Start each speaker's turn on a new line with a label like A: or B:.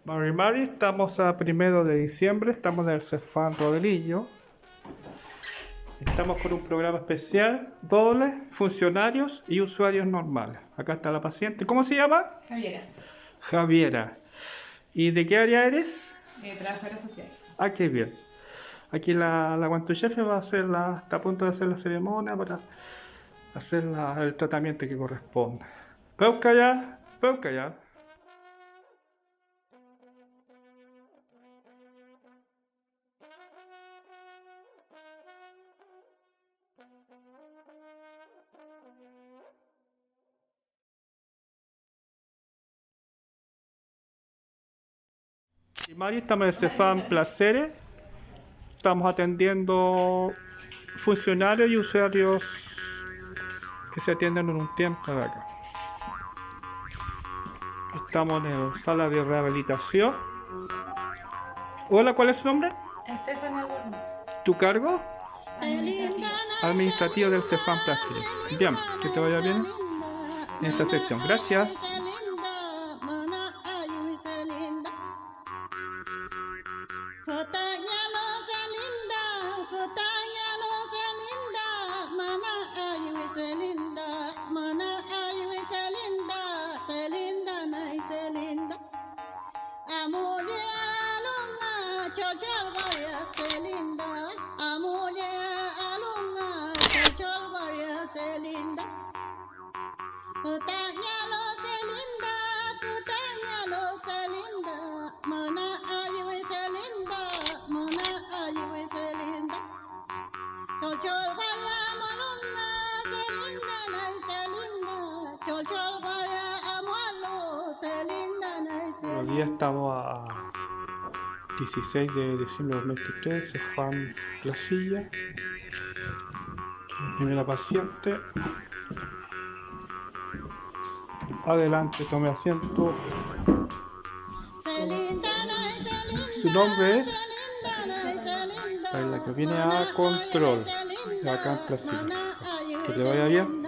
A: Mari, estamos a 1 de diciembre, estamos en el Cefam Rodelillo. Estamos con un programa especial, doble, funcionarios y usuarios normales. Acá está la paciente. ¿Cómo se llama?
B: Javiera,
A: Javiera. ¿Y de qué área eres?
B: trabajadora social.
A: Ah, qué bien. Aquí la guantuchefe va a hacer está a punto de hacer la ceremonia para hacer el tratamiento que corresponde. ¿Puedo callar? ¿Puedo callar? Y Mari, estamos en el Cefam Placeres. Estamos atendiendo funcionarios y usuarios que se atienden en un tiempo de acá. Estamos en la sala de rehabilitación. Hola, ¿cuál es su nombre?
B: Estefania Albornoz.
A: ¿Tu cargo?
B: Administrativa.
A: Administrativo del Cefam Placeres. Bien, que te vaya bien en esta sección. Gracias. Hoy día estamos a 16 de diciembre de 2023, Cefam La Silla. Primera paciente. Adelante, tome asiento. Su nombre es la que viene a control, acá en Plaza. Que te vaya bien.